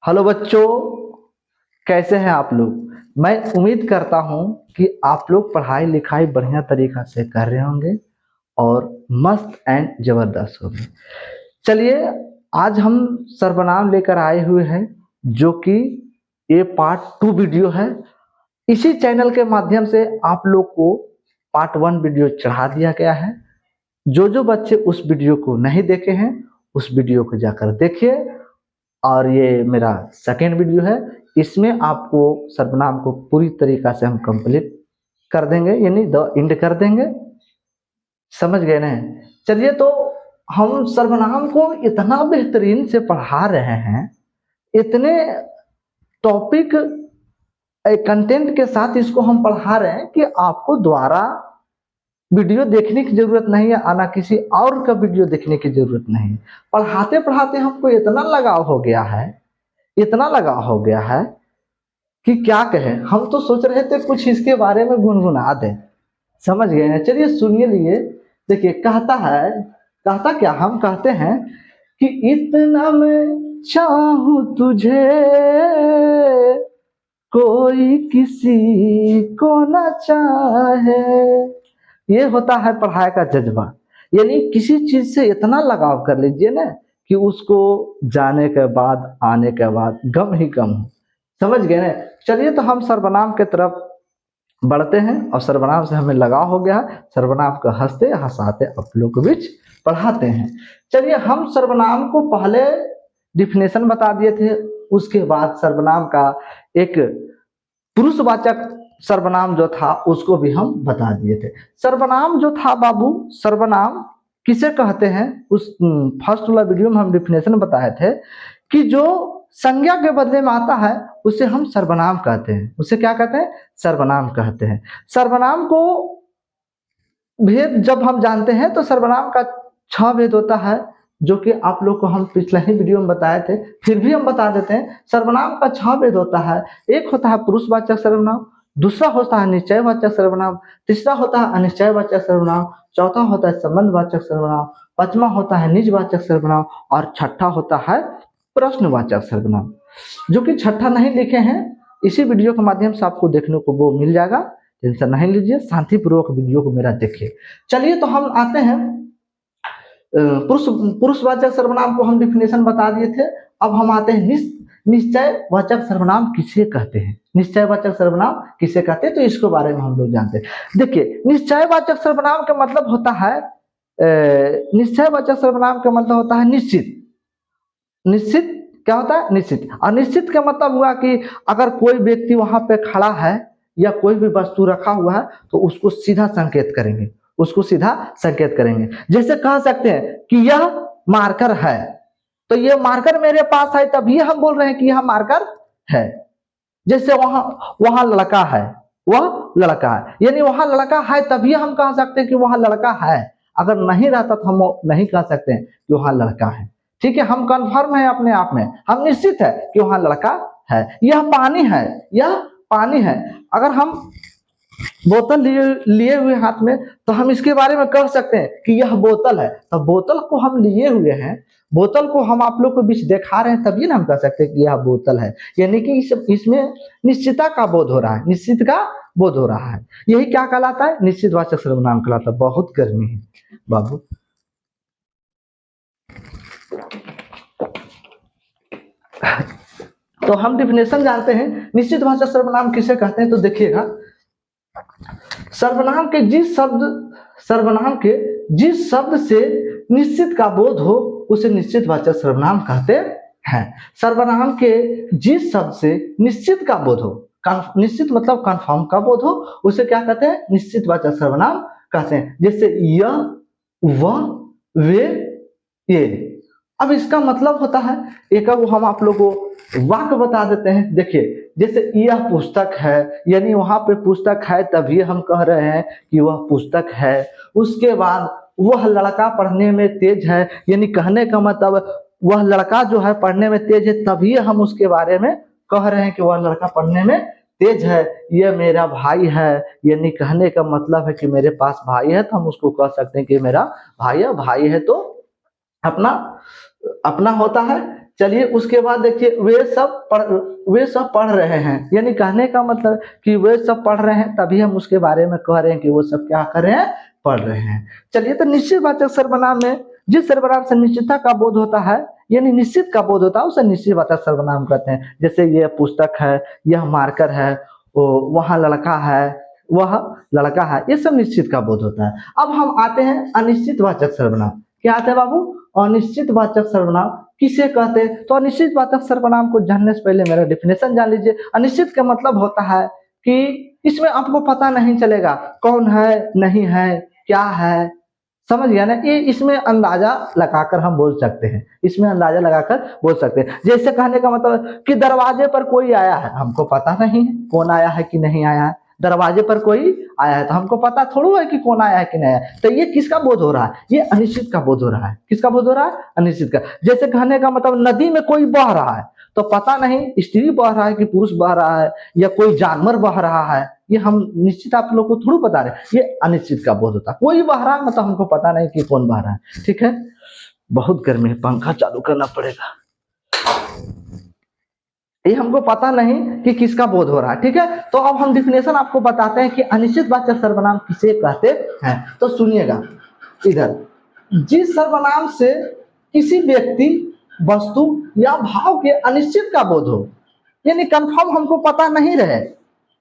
Hello बच्चों, कैसे हैं आप लोग। मैं उम्मीद करता हूं कि आप लोग पढ़ाई लिखाई बढ़िया तरीका से कर रहे होंगे और मस्त एंड जबरदस्त होंगे। चलिए, आज हम सर्वनाम लेकर आए हुए हैं जो कि ये पार्ट 2 वीडियो है। इसी चैनल के माध्यम से आप लोग को पार्ट 1 वीडियो चढ़ा दिया गया है। जो जो बच्चे उस वीडियो को नहीं देखे हैं उस वीडियो को जाकर देखिए। और ये मेरा सेकेंड वीडियो है, इसमें आपको सर्वनाम को पूरी तरीका से हम कंप्लीट कर देंगे, यानी द एंड कर देंगे। समझ गए ना। चलिए, तो हम सर्वनाम को इतना बेहतरीन से पढ़ा रहे हैं, इतने टॉपिक कंटेंट के साथ इसको हम पढ़ा रहे हैं कि आपको दोबारा वीडियो देखने की जरूरत नहीं है, आना किसी और का वीडियो देखने की जरूरत नहीं है। पढ़ाते पढ़ाते हमको इतना लगाव हो गया है, इतना लगाव हो गया है कि क्या कहें। हम तो सोच रहे थे कुछ इसके बारे में गुनगुना दें। समझ गए हैं। चलिए सुनिए लिए। देखिए, कहता क्या, हम कहते हैं कि इतना मैं चाहूं तुझे कोई किसी को न चाहे। ये होता है पढ़ाई का जज्बा। यानी किसी चीज से इतना लगाव कर लीजिए ना कि उसको जाने के बाद, आने के बाद गम ही गम हो। समझ गए ना। चलिए, तो हम सर्वनाम के तरफ बढ़ते हैं और सर्वनाम से हमें लगाव हो गया। सर्वनाम को हंसते हंसाते आप लोग के बीच पढ़ाते हैं। चलिए, हम सर्वनाम को पहले डिफिनेशन बता दिए थे, उसके बाद सर्वनाम का एक पुरुषवाचक सर्वनाम जो था उसको भी हम बता दिए थे। सर्वनाम जो था बाबू, सर्वनाम किसे कहते हैं, उस फर्स्ट वाला वीडियो में हम डिफिनेशन बताए थे कि जो संज्ञा के बदले में आता है उसे हम सर्वनाम कहते हैं। उसे क्या कहते हैं? सर्वनाम कहते हैं। सर्वनाम को भेद जब हम जानते हैं तो सर्वनाम का 6 भेद होता है, जो कि आप लोग को हम पिछले ही वीडियो में बताए थे, फिर भी हम बता देते हैं। सर्वनाम का 6 भेद होता है। एक होता है पुरुषवाचक सर्वनाम, दूसरा होता है निश्चयवाचक सर्वनाम, तीसरा होता है अनिश्चयवाचक सर्वनाम, चौथा होता है संबंधवाचक सर्वनाम, पांचवा होता है निजवाचक सर्वनाम और छठा होता है प्रश्नवाचक सर्वनाम। जो कि छठा नहीं लिखे हैं, इसी वीडियो के माध्यम से आपको देखने को वो मिल जाएगा। टेंशन नहीं लीजिए, शांतिपूर्वक वीडियो को मेरा देखिए। चलिए, तो हम आते हैं पुरुषवाचक सर्वनाम को हम डिफिनेशन बता दिए थे। अब हम आते हैं निश्चयवाचक सर्वनाम किसे कहते हैं। निश्चयवाचक सर्वनाम किसे कहते हैं, तो इसके बारे में हम लोग जानते हैं। देखिए, निश्चयवाचक सर्वनाम का मतलब होता है निश्चयवाचक सर्वनाम का मतलब होता है निश्चित। निश्चित क्या होता है? निश्चित। और निश्चित का मतलब हुआ कि अगर कोई व्यक्ति वहां पे खड़ा है या कोई भी वस्तु रखा हुआ है तो उसको सीधा संकेत करेंगे, उसको सीधा संकेत करेंगे। जैसे कह सकते हैं कि यह मार्कर है, तो ये मार्कर मेरे पास है तभी हम बोल रहे हैं कि यह मार्कर है। जैसे वहां वहां लड़का है, वह लड़का है, यानी वहां लड़का है तभी हम कह सकते हैं कि वहां लड़का है। अगर नहीं रहता तो हम नहीं कह सकते हैं कि वहां लड़का है। ठीक है, हम कंफर्म है अपने आप में, हम निश्चित है कि वहां लड़का है। यह पानी है, यह पानी है। अगर हम बोतल लिए हुए हाथ में तो हम इसके बारे में कह सकते हैं कि यह बोतल है। तो बोतल को हम लिए हुए हैं, बोतल को हम आप लोग को बीच दिखा रहे हैं, तभी ना हम कह सकते हैं कि यह बोतल है। यानी कि इसमें निश्चितता का बोध हो रहा है, निश्चित का बोध हो रहा है। यही क्या कहलाता है? निश्चितवाचक सर्वनाम कहलाता है। बहुत गर्मी है बाबू। तो हम डिफिनेशन जानते हैं निश्चितवाचक सर्वनाम किसे कहते हैं। तो देखिएगा, सर्वनाम के जिस शब्द से निश्चित का बोध हो उसे निश्चितवाचक सर्वनाम कहते हैं। सर्वनाम के जिस शब्द से निश्चित का बोध हो, निश्चित मतलब कंफर्म का बोध हो, उसे क्या कहते हैं? निश्चितवाचक सर्वनाम कहते हैं। जैसे यह, वह, वे, ये। अब इसका मतलब होता है, एक अब हम आप लोगों को वाक्य बता देते हैं। देखिए, जैसे यह पुस्तक है, यानी वहां पे पुस्तक है तभी हम कह रहे हैं कि वह पुस्तक है। उसके बाद वह लड़का पढ़ने में तेज है, यानी कहने का मतलब वह लड़का जो है पढ़ने में तेज है, तभी हम उसके बारे में कह रहे हैं कि वह लड़का पढ़ने में तेज है। यह मेरा भाई है, यानी कहने का मतलब है कि मेरे पास भाई है, तो हम उसको कह सकते हैं कि मेरा भाई है। भाई है तो अपना अपना होता है, चलिए उसके बाद देखिए वे सब पढ़ रहे हैं, यानी कहने का मतलब कि वे सब पढ़ रहे हैं, तभी हम उसके बारे में कह रहे हैं कि वो सब क्या कर रहे हैं, पढ़ रहे हैं। चलिए तो निश्चितवाचक सर्वनाम में जिस सर्वनाम से निश्चितता का बोध होता है, यानी निश्चित का बोध होता है, उसे निश्चितवाचक सर्वनाम कहते हैं। जैसे ये पुस्तक है, यह मार्कर है, वहाँ लड़का है, वह लड़का है, ये सब निश्चित का बोध होता है। अब हम आते हैं अनिश्चितवाचक सर्वनाम। क्या आते हैं बाबू? अनिश्चितवाचक सर्वनाम किसे कहते हैं? तो अनिश्चितवाचक सर्वनाम को जानने से पहले मेरा डेफिनेशन जान लीजिए। अनिश्चित का मतलब होता है कि इसमें आपको पता नहीं चलेगा कौन है, नहीं है, क्या है, समझ गया ना? ये इसमें अंदाजा लगाकर हम बोल सकते हैं, इसमें अंदाजा लगाकर बोल सकते हैं। जैसे कहने का मतलब कि दरवाजे पर कोई आया है, हमको पता नहीं है कौन आया है कि नहीं आया है। दरवाजे पर कोई आया है तो हमको पता थोड़ा है कि कौन आया है कि नहीं आया है। तो ये किसका बोध हो रहा है? ये अनिश्चित का बोध हो रहा है। किसका बोध हो रहा है? अनिश्चित का। जैसे कहने का मतलब नदी में कोई बह रहा है तो पता नहीं स्त्री बह रहा है कि पुरुष बह रहा है, या कोई जानवर बह रहा है, ये हम निश्चित आप लोग को थोड़ा बता रहे हैं, ये अनिश्चित का बोध होता है। कोई बह रहा है मतलब हमको पता नहीं कि कौन बह रहा है। ठीक है, बहुत गर्मी है, पंखा चालू करना पड़ेगा। ये हमको पता नहीं कि किसका बोध हो रहा है। ठीक है, तो अब हम डिफिनेशन आपको बताते हैं कि अनिश्चितवाचक सर्वनाम किसे कहते हैं। तो सुनिएगा इधर, जिस सर्वनाम से किसी व्यक्ति, वस्तु या भाव के अनिश्चित का बोध हो, यानी कंफर्म हमको पता नहीं रहे,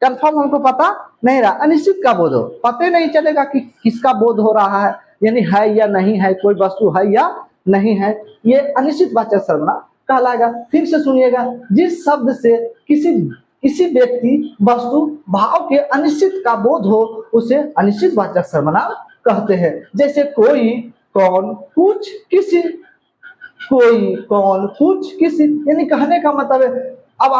कंफर्म हमको पता नहीं रहा, अनिश्चित का बोध हो, पता नहीं चलेगा कि किसका बोध हो रहा है, यानी है या नहीं है, कोई वस्तु है या नहीं है, ये अनिश्चितवाचक सर्वनाम कहलाएगा। फिर से सुनिएगा, जिस शब्द से किसी व्यक्ति, वस्तु, भाव के अनिश्चित का बोध हो, उसे अनिश्चितवाचक सर्वनाम कहते हैं। जैसे कोई, कौन, कुछ, किसी, कोई, कौन, कुछ, किसी, यानी कहने का मतलब है। अब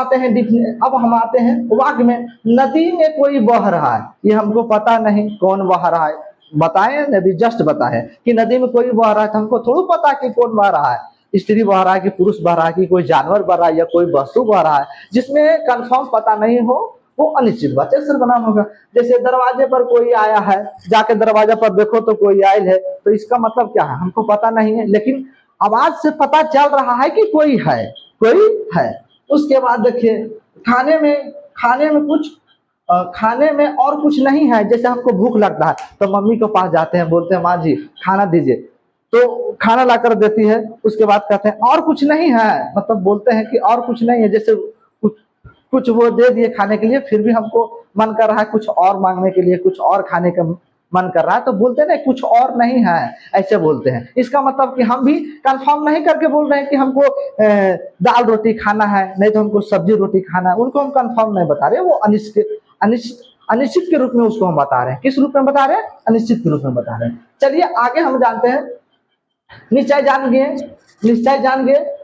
हम आते हैं वाक्य में, नदी में कोई बह रहा है, ये हमको पता नहीं कौन बह रहा है, बताए नबी जस्ट बताए कि नदी में कोई बह रहा है, तो हमको थोड़ा पता कि कौन बह रहा है, स्त्री बह रहा है कि पुरुष बह रहा है कि कोई जानवर बह रहा है या कोई वस्तु बह रहा है, जिसमें कंफर्म पता नहीं हो वो अनिश्चितवाचक सर्वनाम होगा। जैसे दरवाजे पर कोई आया है, जाके दरवाजा पर देखो तो कोई आयल है, तो इसका मतलब क्या है? हमको पता नहीं है, लेकिन आवाज से पता चल रहा है कि कोई है, कोई है। उसके बाद देखिए, खाने में कुछ खाने में और कुछ नहीं है, जैसे हमको भूख लगता है तो मम्मी के पास जाते हैं, बोलते हैं माँ जी खाना दीजिए, तो खाना लाकर देती है। उसके बाद कहते हैं और कुछ नहीं है, मतलब बोलते हैं कि और कुछ नहीं है, जैसे कुछ वो दे दिए खाने के लिए, फिर भी हमको मन कर रहा है कुछ और मांगने के लिए, कुछ और खाने का मन कर रहा है, तो बोलते हैं ना कुछ और नहीं है, ऐसे बोलते हैं। इसका मतलब कि हम भी कंफर्म नहीं करके बोल रहे हैं कि हमको दाल रोटी खाना है, नहीं तो हमको सब्जी रोटी खाना है, उनको हम कंफर्म नहीं बता रहे, वो अनिश्चित के रूप में उसको हम बता रहे हैं। किस रूप में बता रहे हैं? अनिश्चित के रूप में बता रहे हैं। चलिए आगे हम जानते हैं, निश्चय जान गए,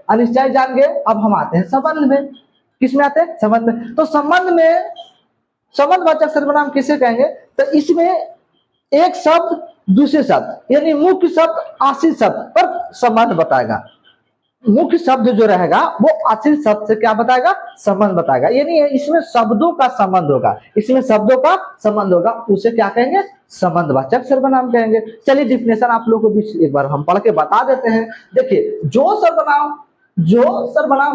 अनिश्चय जान गए। अब हम आते हैं संबंध में। किस में आते हैं? संबंध में। तो संबंध में संबंधवाचक सर्वनाम किसे कहेंगे? तो इसमें एक शब्द दूसरे शब्द, यानी मुख्य शब्द आश्रित शब्द पर संबंध बताएगा। मुख्य शब्द जो रहेगा वो आश्रित शब्द से क्या बताएगा? संबंध बताएगा, यानी इसमें शब्दों का संबंध होगा, इसमें शब्दों का संबंध होगा, उसे क्या कहेंगे? संबंधवाचक सर्वनाम कहेंगे। चलिए डिफिनेशन आप लोगों को भी एक बार हम पढ़ के बता देते हैं। देखिए, जो सर्वनाम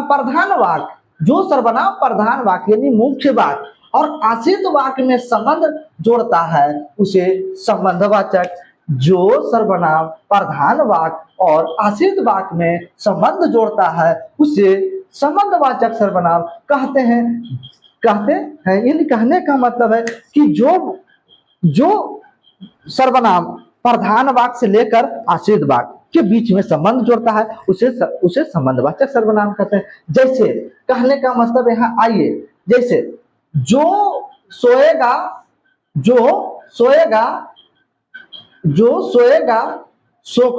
प्रधान वाक्य यानी मुख्य वाक्य और आश्रित वाक्य में संबंध जोड़ता है, उसे संबंधवाचक। जो सर्वनाम प्रधान वाक्य और आश्रित वाक्य में संबंध जोड़ता है, उसे संबंधवाचक सर्वनाम कहते हैं। यानी कहने का मतलब है कि जो सर्वनाम प्रधान वाक्य से लेकर आश्रित वाक्य के बीच में संबंध जोड़ता है, उसे संबंधवाचक सर्वनाम कहते हैं। जैसे कहने का मतलब यहाँ आइए, जैसे जो सोएगा सो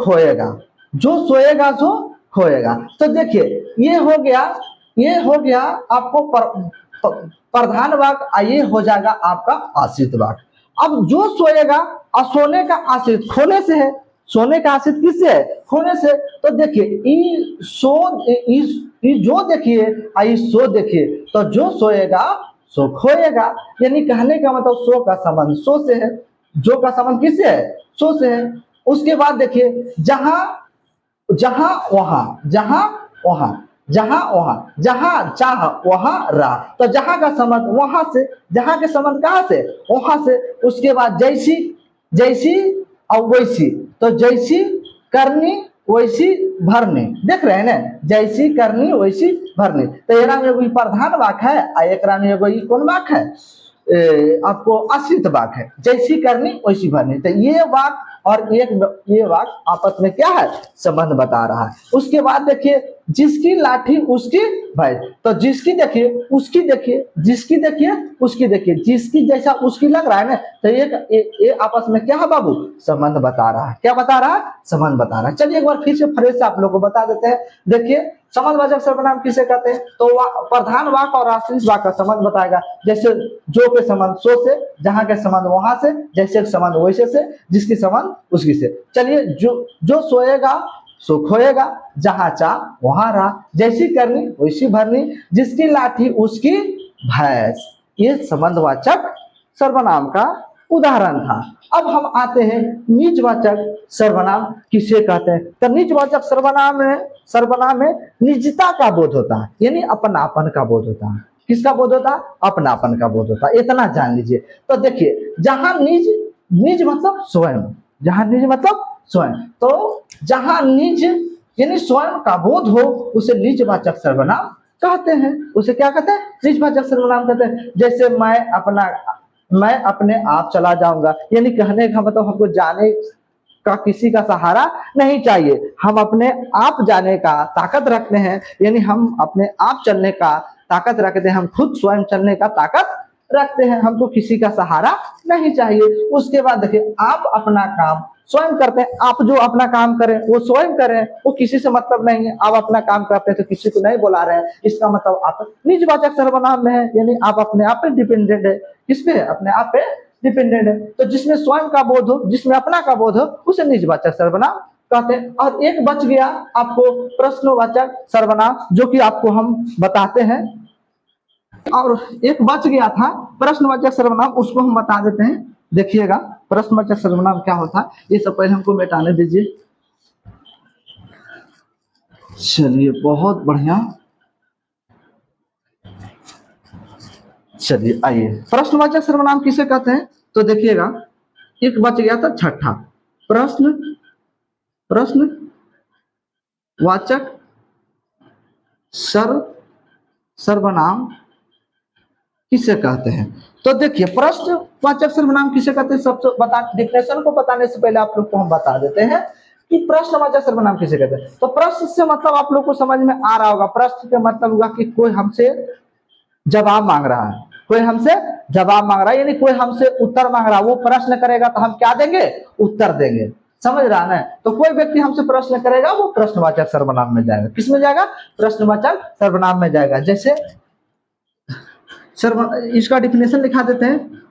खोएगा, जो सोएगा सो खोएगा। तो देखिए, ये हो गया आपको प्रधान वाक्य, आइए हो जाएगा आपका आश्रित वाक्य। अब जो सोएगा और सोने का आश्रित खोने से है, सोने का आश्रित किससे है? खोने से। तो देखिए जो देखिए आई सो देखिए, तो जो सोएगा सो खोएगा, यानी कहने का मतलब सो का संबंध सो से है, जो का संबंध किससे है? सो से है। उसके बाद देखिए, जहां वहां जहां वहां, जहां चाह वहां राह, तो जहां का संबंध वहां से, जहां के संबंध कहां से, वहां से। उसके बाद जैसी, जैसी और वैसी, तो जैसी करनी वैसी भरनी, देख रहे हैं ना, जैसी करनी वैसी भरनी। तो एकरा में एगो प्रधान वाक्य है आ एकरा में एगो कौन वाक्य है, आपको आश्रित वाक्य है, जैसी करनी वैसी भरनी। तो ये वाक्य और ये वाक्य आपस में क्या है, संबंध बता रहा है। उसके बाद देखिए, जिसकी लाठी उसकी भैंस, तो जिसकी देखिए उसकी देखिए, जिसकी देखिए उसकी देखिए, जिसकी जैसा उसकी लग रहा है ना, तो ये आपस में क्या है बाबू, संबंध बता रहा है। क्या बता रहा है, संबंध बता रहा है। चलिए एक बार फिर से फ्रेश से आप लोग को बता देते हैं। देखिए संबंधवाचक सर्वनाम किसे कहते हैं, तो प्रधान वाक्य और आश्रित वाक्य का संबंध बताएगा। जैसे जो के संबंध सो से, जहां के संबंध वहां से, जैसे के संबंध वैसे से, जिसकी संबंध उसकी से। चलिए जो सोएगा सो खोएगा, जहां चाह वहां रहा, जैसी करनी वैसी भरनी, जिसकी लाठी उसकी भैंस। ये संबंधवाचक सर्वनाम का उदाहरण था। अब हम आते हैं निजवाचक सर्वनाम किसे कहते हैं। तो निजवाचक सर्वनाम में निजता का बोध होता है, यानी अपनापन का बोध होता है। किसका बोध होता है, अपनापन का बोध होता है, इतना जान लीजिए। तो देखिए जहां निज, निज मतलब स्वयं, जहां निज मतलब स्वयं, तो जहां निज यानी स्वयं का बोध हो उसे निजवाचक सर्वनाम कहते हैं। उसे क्या कहते हैं, निजवाचक सर्वनाम कहते हैं। जैसे मैं अपने आप चला जाऊंगा, यानी कहने का मतलब हमको जाने का किसी का सहारा नहीं चाहिए, हम अपने आप जाने का ताकत रखते हैं, यानी हम अपने आप चलने का ताकत रखते हैं, हम खुद स्वयं चलने का ताकत रखते हैं, हमको किसी का सहारा नहीं चाहिए। उसके बाद देखिए, आप अपना काम स्वयं करते हैं, आप जो अपना काम करें वो स्वयं करें, वो किसी से मतलब नहीं है। आप अपना काम करते हैं तो किसी को नहीं बुला रहे हैं, इसका मतलब आप निजवाचक सर्वनाम में है, यानी आप अपने आप पे डिपेंडेंट है। किस पे, अपने आप पे डिपेंडेंट है। तो जिसमें स्वयं का बोध हो, जिसमें अपना का बोध हो, उसे निजवाचक सर्वनाम कहते हैं। और एक बच गया आपको प्रश्नवाचक सर्वनाम, जो कि आपको हम बताते हैं। और एक बच गया था प्रश्नवाचक सर्वनाम, उसको हम बता देते हैं। देखिएगा प्रश्नवाचक सर्वनाम क्या होता है, ये सब पहले हमको मिटाने दीजिए। चलिए बहुत बढ़िया, चलिए आइए, प्रश्नवाचक सर्वनाम किसे कहते हैं। तो देखिएगा एक बच गया था छठा, प्रश्न प्रश्नवाचक सर्वनाम किसे कहते हैं। तो देखिए प्रश्नवाचक सर्वनाम किसे कहते हैं, सबसे बता डिफिनेशन को बताने से पहले आप लोग को हम बता देते हैं कि प्रश्नवाचक सर्वनाम किसे कहते हैं। तो प्रश्न से मतलब आप लोग को समझ में आ रहा होगा, प्रश्न का मतलब हुआ कि कोई हमसे जवाब मांग रहा है, कोई हमसे जवाब मांग रहा है, यानी कोई हमसे उत्तर मांग रहा है। वो प्रश्न करेगा तो हम क्या देंगे, उत्तर देंगे, समझ रहा है ना। तो कोई व्यक्ति हमसे प्रश्न करेगा, वो प्रश्नवाचक सर्वनाम में जाएगा। किस में जाएगा, प्रश्नवाचक सर्वनाम में जाएगा। जैसे इसका डिफिनेशन लिखा देते हैं,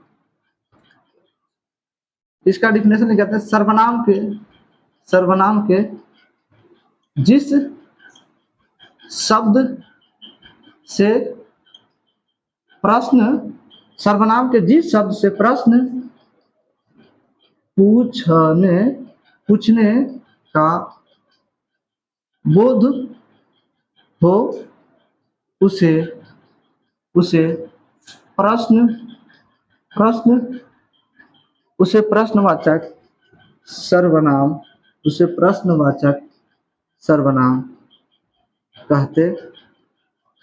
इसका डिफिनेशन लिखाते हैं, सर्वनाम के जिस शब्द से प्रश्न, सर्वनाम के जिस शब्द से प्रश्न पूछने का बोध हो उसे प्रश्न उसे प्रश्नवाचक सर्वनाम कहते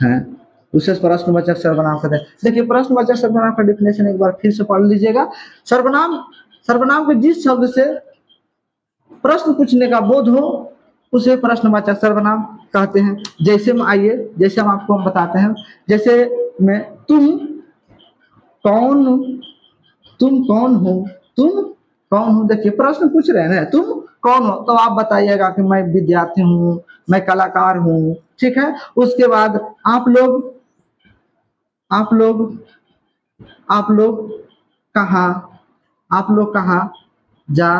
हैं। उसे प्रश्नवाचक सर्वनाम कहते हैं। देखिए प्रश्नवाचक सर्वनाम का डिफिनेशन एक बार फिर से पढ़ लीजिएगा। सर्वनाम के जिस शब्द से प्रश्न पूछने का बोध हो उसे प्रश्नवाचक सर्वनाम कहते हैं। जैसे में आइए, जैसे हम आपको बताते हैं, जैसे मैं तुम कौन हो, देखिए प्रश्न पूछ रहे हैं ना, तुम कौन हो, तो आप बताइएगा कि मैं विद्यार्थी हूँ, मैं कलाकार हूँ, ठीक है। उसके बाद आप लोग कहाँ जा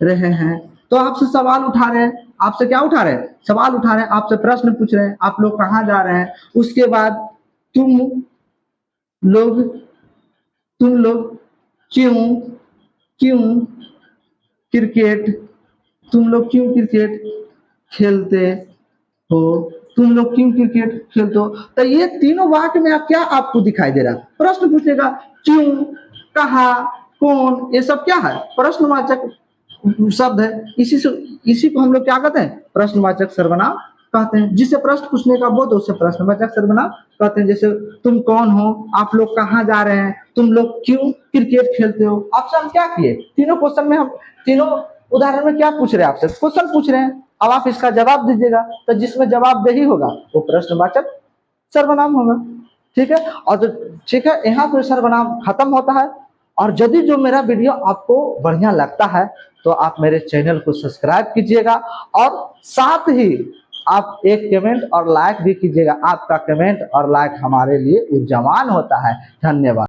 रहे हैं, तो आपसे सवाल उठा रहे हैं, आपसे क्या उठा रहे हैं, सवाल उठा रहे हैं, आपसे प्रश्न पूछ रहे हैं, आप लोग कहाँ जा रहे हैं। उसके बाद तुम लोग क्यों क्रिकेट खेलते हो, तुम लोग क्यों क्रिकेट खेलते हो। तो ये तीनों वाक्य में क्या आपको दिखाई दे रहा है, प्रश्न पूछने का, क्यों, कहा, कौन, ये सब क्या है, प्रश्नवाचक शब्द है। इसी को हम लोग क्या कहते हैं, प्रश्नवाचक सर्वनाम कहते हैं। जिससे प्रश्न पूछने का बोध उसे प्रश्नवाचक सर्वनाम कहते हैं। जैसे तुम कौन हो, आप लोग कहाँ जा रहे हैं, तुम लोग क्यों क्रिकेट खेलते हो। आपसे हम क्या किए, तीनों क्वेश्चन में हम, तीनों उदाहरण में क्या पूछ रहे हैं, आपसे क्वेश्चन पूछ रहे हैं। अब आप इसका जवाब दीजिएगा, तो जिसमें जवाब दही होगा वो प्रश्नवाचक सर्वनाम होगा। ठीक है, और तो ठीक है, यहाँ पे सर्वनाम खत्म होता है। और यदि जो मेरा वीडियो आपको बढ़िया लगता है तो आप मेरे चैनल को सब्सक्राइब कीजिएगा, और साथ ही आप एक कमेंट और लाइक भी कीजिएगा। आपका कमेंट और लाइक हमारे लिए ऊर्जावान होता है। धन्यवाद।